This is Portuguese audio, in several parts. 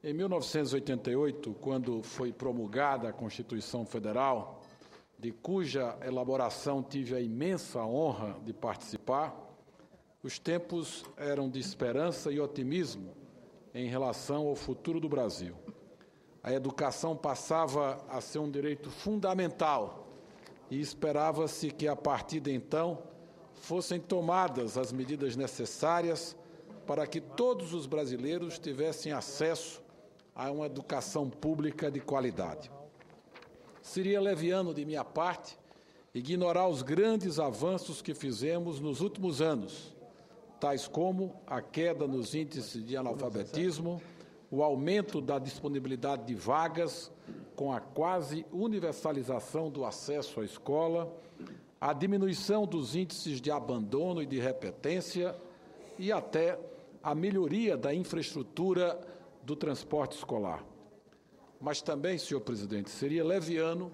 Em 1988, quando foi promulgada a Constituição Federal, de cuja elaboração tive a imensa honra de participar, os tempos eram de esperança e otimismo em relação ao futuro do Brasil. A educação passava a ser um direito fundamental e esperava-se que, a partir de então, fossem tomadas as medidas necessárias para que todos os brasileiros tivessem acesso a uma educação pública de qualidade. Seria leviano de minha parte ignorar os grandes avanços que fizemos nos últimos anos, tais como a queda nos índices de analfabetismo, o aumento da disponibilidade de vagas com a quase universalização do acesso à escola, a diminuição dos índices de abandono e de repetência e até a melhoria da infraestrutura do transporte escolar. Mas também, senhor presidente, seria leviano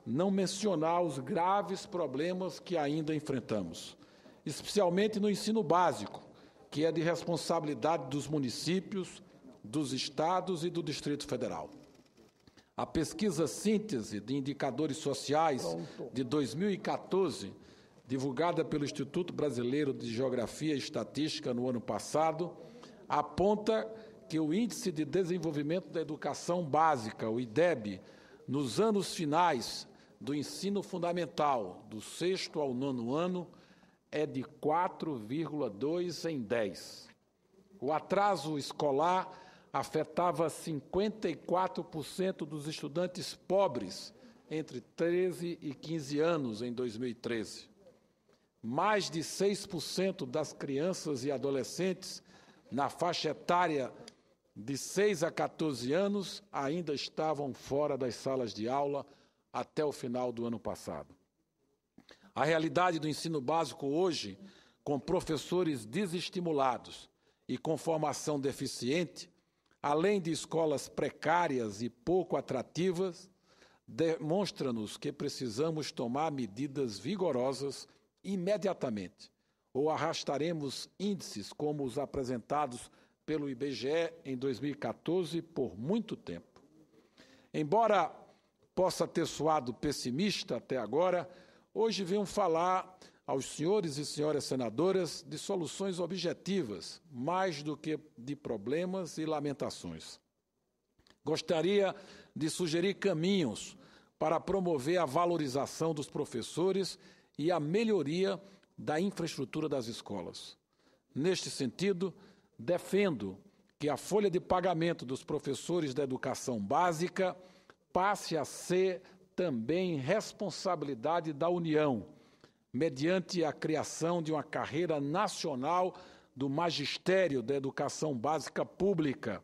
não mencionar os graves problemas que ainda enfrentamos, especialmente no ensino básico, que é de responsabilidade dos municípios, dos estados e do Distrito Federal. A pesquisa Síntese de Indicadores Sociais de 2014, divulgada pelo Instituto Brasileiro de Geografia e Estatística no ano passado, aponta que o Índice de Desenvolvimento da Educação Básica, o IDEB, nos anos finais do ensino fundamental, do 6º ao 9º ano, é de 4,2 em 10. O atraso escolar afetava 54% dos estudantes pobres entre 13 e 15 anos em 2013. Mais de 6% das crianças e adolescentes na faixa etária de 6 a 14 anos ainda estavam fora das salas de aula até o final do ano passado. A realidade do ensino básico hoje, com professores desestimulados e com formação deficiente, além de escolas precárias e pouco atrativas, demonstra-nos que precisamos tomar medidas vigorosas imediatamente, ou arrastaremos índices como os apresentados pelo IBGE em 2014 por muito tempo. Embora possa ter soado pessimista até agora, hoje venho falar aos senhores e senhoras senadoras de soluções objetivas, mais do que de problemas e lamentações. Gostaria de sugerir caminhos para promover a valorização dos professores e a melhoria da infraestrutura das escolas. Neste sentido, defendo que a folha de pagamento dos professores da educação básica passe a ser também responsabilidade da União, mediante a criação de uma carreira nacional do magistério da educação básica pública,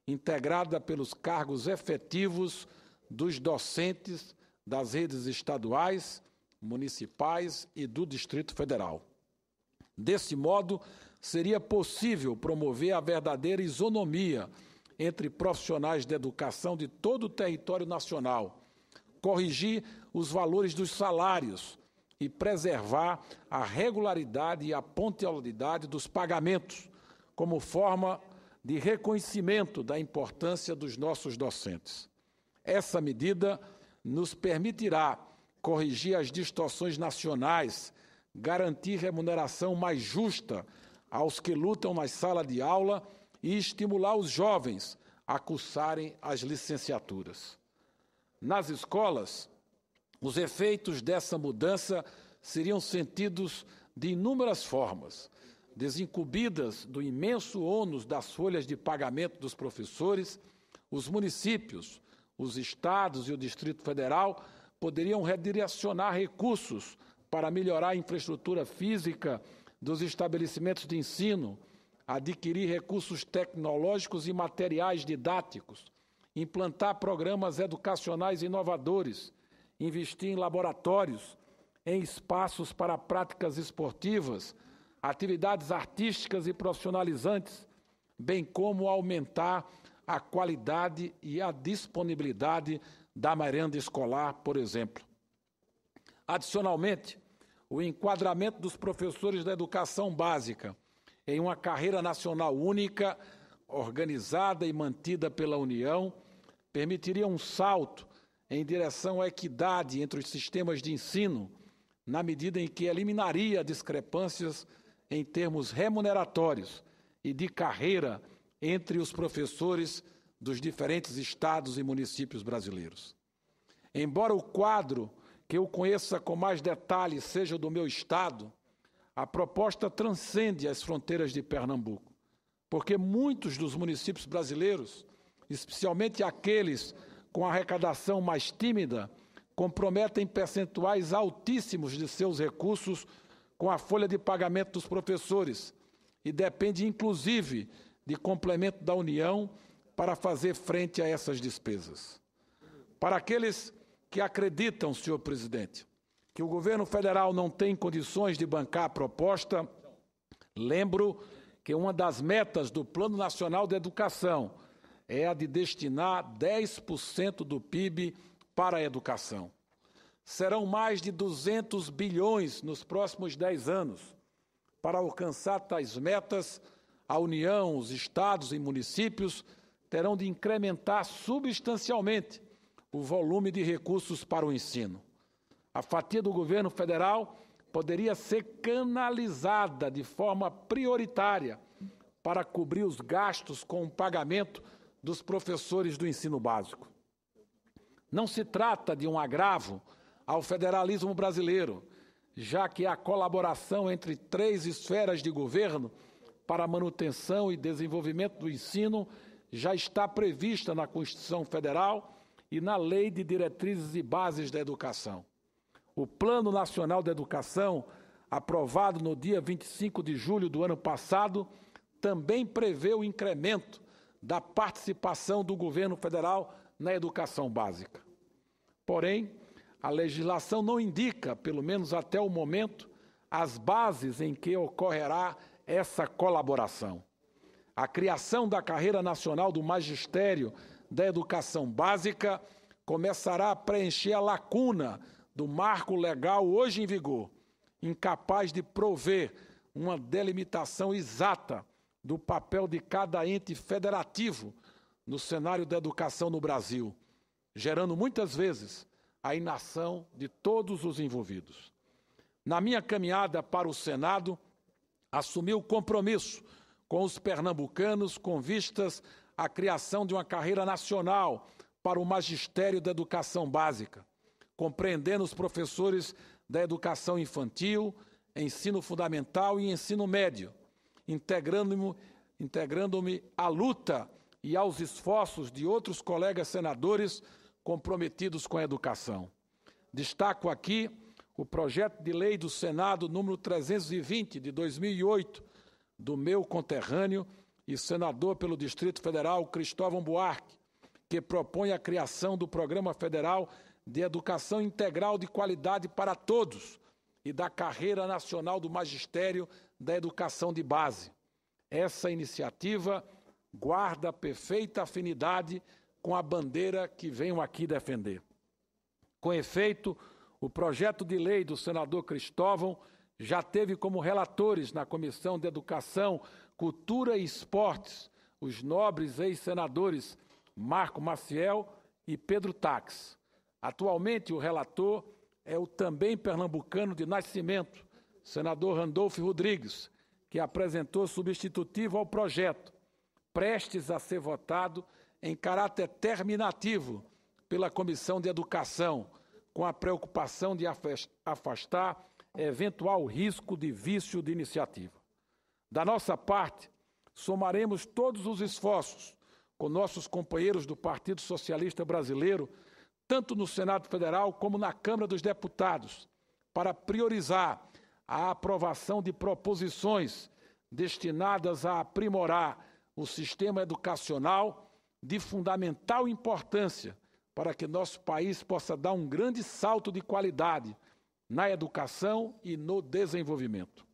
integrada pelos cargos efetivos dos docentes das redes estaduais, municipais e do Distrito Federal. Desse modo, seria possível promover a verdadeira isonomia entre profissionais da educação de todo o território nacional, corrigir os valores dos salários e preservar a regularidade e a pontualidade dos pagamentos, como forma de reconhecimento da importância dos nossos docentes. Essa medida nos permitirá corrigir as distorções nacionais, garantir remuneração mais justa aos que lutam na sala de aula e estimular os jovens a cursarem as licenciaturas. Nas escolas, os efeitos dessa mudança seriam sentidos de inúmeras formas, desincumbidas do imenso ônus das folhas de pagamento dos professores. Os municípios, os estados e o Distrito Federal poderiam redirecionar recursos para melhorar a infraestrutura física dos estabelecimentos de ensino, adquirir recursos tecnológicos e materiais didáticos, implantar programas educacionais inovadores, investir em laboratórios, em espaços para práticas esportivas, atividades artísticas e profissionalizantes, bem como aumentar a qualidade e a disponibilidade da merenda escolar, por exemplo. Adicionalmente, o enquadramento dos professores da educação básica em uma carreira nacional única organizada e mantida pela União, permitiria um salto em direção à equidade entre os sistemas de ensino, na medida em que eliminaria discrepâncias em termos remuneratórios e de carreira entre os professores dos diferentes estados e municípios brasileiros. Embora o quadro que eu conheça com mais detalhe seja do meu estado, a proposta transcende as fronteiras de Pernambuco, porque muitos dos municípios brasileiros, especialmente aqueles com arrecadação mais tímida, comprometem percentuais altíssimos de seus recursos com a folha de pagamento dos professores e depende, inclusive, de complemento da União para fazer frente a essas despesas. Para aqueles que acreditam, senhor presidente, que o governo federal não tem condições de bancar a proposta, lembro que uma das metas do Plano Nacional de Educação é a de destinar 10% do PIB para a educação. Serão mais de 200 bilhões nos próximos 10 anos. Para alcançar tais metas, a União, os estados e municípios terão de incrementar substancialmente o volume de recursos para o ensino. A fatia do governo federal poderia ser canalizada de forma prioritária para cobrir os gastos com o pagamento dos professores do ensino básico. Não se trata de um agravo ao federalismo brasileiro, já que a colaboração entre 3 esferas de governo para a manutenção e desenvolvimento do ensino já está prevista na Constituição Federal e na Lei de Diretrizes e Bases da Educação. O Plano Nacional de Educação, aprovado no dia 25 de julho do ano passado, também prevê o incremento da participação do governo federal na educação básica. Porém, a legislação não indica, pelo menos até o momento, as bases em que ocorrerá essa colaboração. A criação da Carreira Nacional do Magistério da Educação Básica começará a preencher a lacuna do marco legal hoje em vigor, incapaz de prover uma delimitação exata do papel de cada ente federativo no cenário da educação no Brasil, gerando muitas vezes a inação de todos os envolvidos. Na minha caminhada para o Senado, assumi o compromisso com os pernambucanos com vistas à criação de uma carreira nacional para o magistério da educação básica, compreendendo os professores da educação infantil, ensino fundamental e ensino médio, integrando-me à luta e aos esforços de outros colegas senadores comprometidos com a educação. Destaco aqui o projeto de lei do Senado número 320, de 2008, do meu conterrâneo e senador pelo Distrito Federal, Cristóvão Buarque, que propõe a criação do Programa Federal de Educação Integral de Qualidade para Todos e da Carreira Nacional do Magistério da Educação de Base. Essa iniciativa guarda perfeita afinidade com a bandeira que venho aqui defender. Com efeito, o projeto de lei do senador Cristóvão já teve como relatores na Comissão de Educação, Cultura e Esportes os nobres ex-senadores Marco Maciel e Pedro Tax. Atualmente, o relator é o também pernambucano de nascimento, senador Randolfo Rodrigues, que apresentou substitutivo ao projeto, prestes a ser votado em caráter terminativo pela Comissão de Educação, com a preocupação de afastar eventual risco de vício de iniciativa. Da nossa parte, somaremos todos os esforços com nossos companheiros do Partido Socialista Brasileiro, tanto no Senado Federal como na Câmara dos Deputados, para priorizar a aprovação de proposições destinadas a aprimorar o sistema educacional de fundamental importância para que nosso país possa dar um grande salto de qualidade na educação e no desenvolvimento.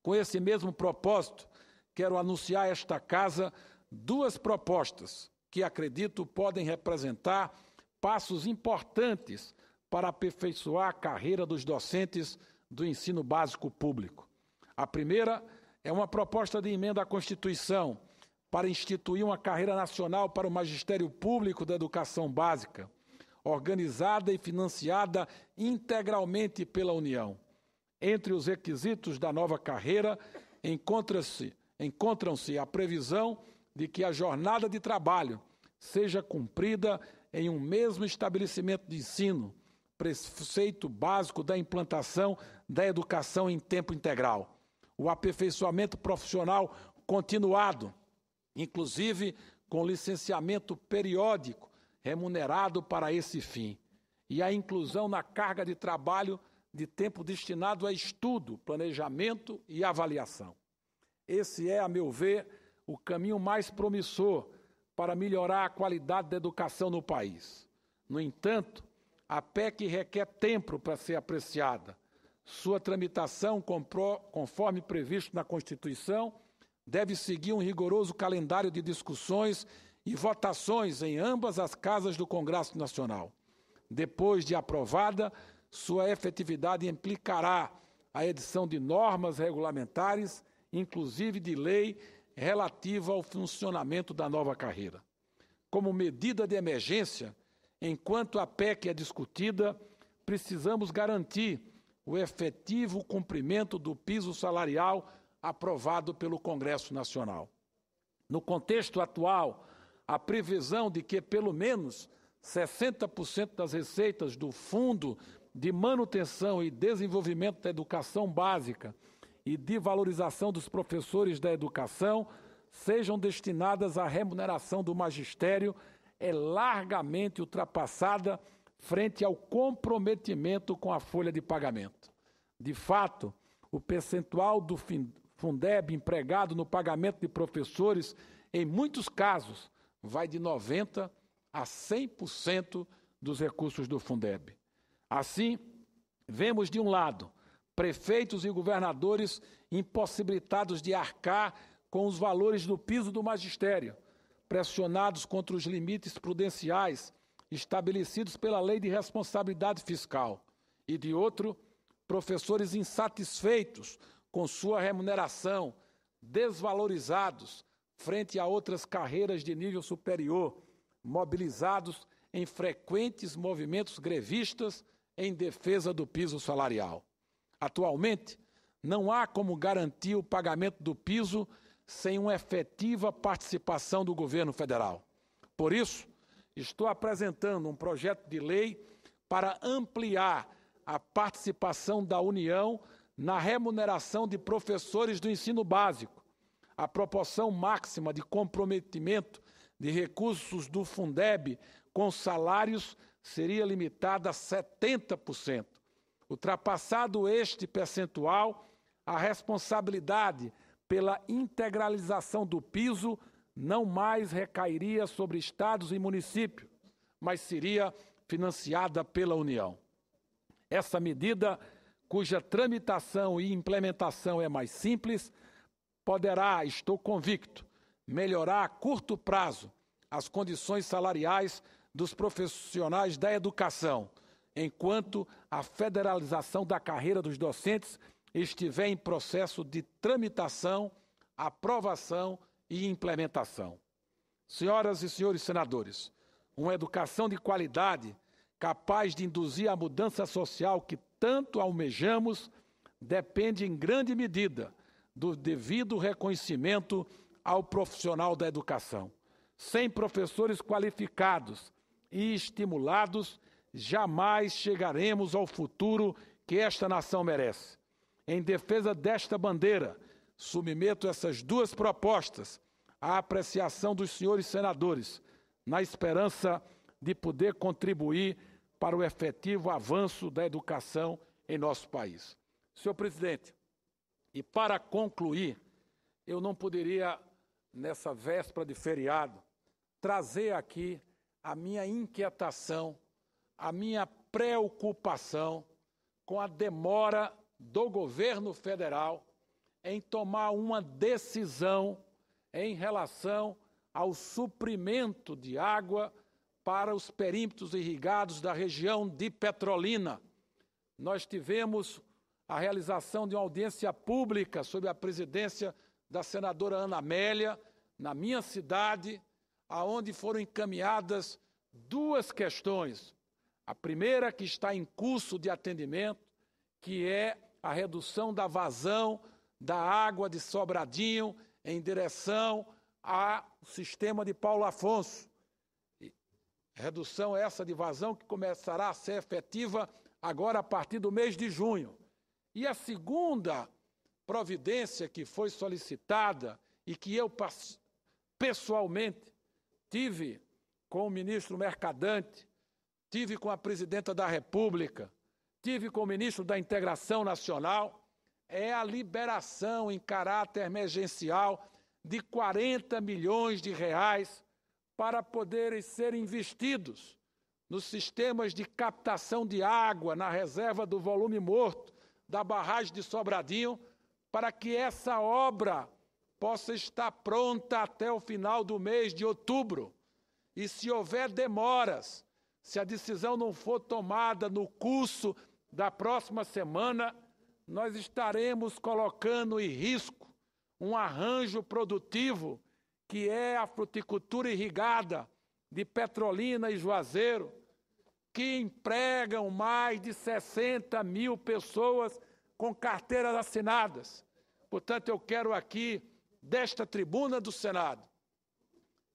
Com esse mesmo propósito, quero anunciar a esta Casa 2 propostas que acredito podem representar passos importantes para aperfeiçoar a carreira dos docentes do ensino básico público. A primeira é uma proposta de emenda à Constituição para instituir uma carreira nacional para o Magistério Público da Educação Básica, organizada e financiada integralmente pela União. Entre os requisitos da nova carreira encontram-se a previsão de que a jornada de trabalho seja cumprida em um mesmo estabelecimento de ensino, preceito básico da implantação da educação em tempo integral, o aperfeiçoamento profissional continuado, inclusive com licenciamento periódico remunerado para esse fim, e a inclusão na carga de trabalho de tempo destinado a estudo, planejamento e avaliação. Esse é, a meu ver, o caminho mais promissor para melhorar a qualidade da educação no país. No entanto, a PEC requer tempo para ser apreciada. Sua tramitação, conforme previsto na Constituição, deve seguir um rigoroso calendário de discussões e votações em ambas as casas do Congresso Nacional. Depois de aprovada, sua efetividade implicará a edição de normas regulamentares, inclusive de lei relativa ao funcionamento da nova carreira. Como medida de emergência, enquanto a PEC é discutida, precisamos garantir o efetivo cumprimento do piso salarial aprovado pelo Congresso Nacional. No contexto atual, a previsão de que pelo menos 60% das receitas do Fundo de Manutenção e Desenvolvimento da Educação Básica e de valorização dos professores da educação sejam destinadas à remuneração do magistério é largamente ultrapassada frente ao comprometimento com a folha de pagamento. De fato, o percentual do Fundeb empregado no pagamento de professores, em muitos casos, vai de 90% a 100% dos recursos do Fundeb. Assim, vemos de um lado prefeitos e governadores impossibilitados de arcar com os valores do piso do magistério, pressionados contra os limites prudenciais estabelecidos pela Lei de Responsabilidade Fiscal, e de outro, professores insatisfeitos com sua remuneração, desvalorizados frente a outras carreiras de nível superior, mobilizados em frequentes movimentos grevistas em defesa do piso salarial. Atualmente, não há como garantir o pagamento do piso sem uma efetiva participação do governo federal. Por isso, estou apresentando um projeto de lei para ampliar a participação da União na remuneração de professores do ensino básico. A proporção máxima de comprometimento de recursos do Fundeb com salários seria limitada a 70%. Ultrapassado este percentual, a responsabilidade pela integralização do piso não mais recairia sobre estados e municípios, mas seria financiada pela União. Essa medida, cuja tramitação e implementação é mais simples, poderá, estou convicto, melhorar a curto prazo as condições salariais dos profissionais da educação, enquanto a federalização da carreira dos docentes estiver em processo de tramitação, aprovação e implementação. Senhoras e senhores senadores, uma educação de qualidade capaz de induzir a mudança social que tanto almejamos depende em grande medida do devido reconhecimento ao profissional da educação. Sem professores qualificados e estimulados, jamais chegaremos ao futuro que esta nação merece. Em defesa desta bandeira, submeto essas duas propostas à apreciação dos senhores senadores, na esperança de poder contribuir para o efetivo avanço da educação em nosso país. Senhor presidente, e para concluir, eu não poderia, nessa véspera de feriado, trazer aqui a minha inquietação, a minha preocupação com a demora do governo federal em tomar uma decisão em relação ao suprimento de água para os perímetros irrigados da região de Petrolina. Nós tivemos a realização de uma audiência pública sob a presidência da senadora Ana Amélia, na minha cidade, aonde foram encaminhadas duas questões. A primeira, que está em curso de atendimento, que é a redução da vazão da água de Sobradinho em direção ao sistema de Paulo Afonso. Redução essa de vazão que começará a ser efetiva agora a partir do mês de junho. E a segunda providência que foi solicitada e que eu pessoalmente tive com o ministro Mercadante, tive com a presidenta da República, tive com o ministro da Integração Nacional, é a liberação em caráter emergencial de 40 milhões de reais para poderem ser investidos nos sistemas de captação de água na reserva do volume morto da barragem de Sobradinho, para que essa obra possa estar pronta até o final do mês de outubro. E se houver demoras, se a decisão não for tomada no curso da próxima semana, nós estaremos colocando em risco um arranjo produtivo que é a fruticultura irrigada de Petrolina e Juazeiro, que empregam mais de 60 mil pessoas com carteiras assinadas. Portanto, eu quero aqui, desta tribuna do Senado,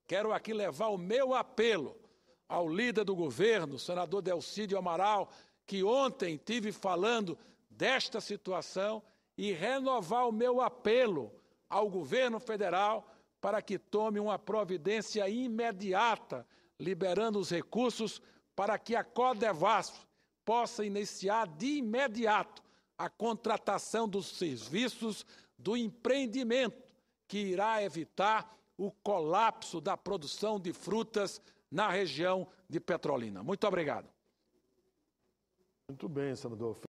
quero aqui levar o meu apelo ao líder do governo, o senador Delcídio Amaral, que ontem tive falando desta situação, e renovar o meu apelo ao governo federal para que tome uma providência imediata, liberando os recursos para que a Codevasf possa iniciar de imediato a contratação dos serviços do empreendimento, que irá evitar o colapso da produção de frutas na região de Petrolina. Muito obrigado. Muito bem, senador.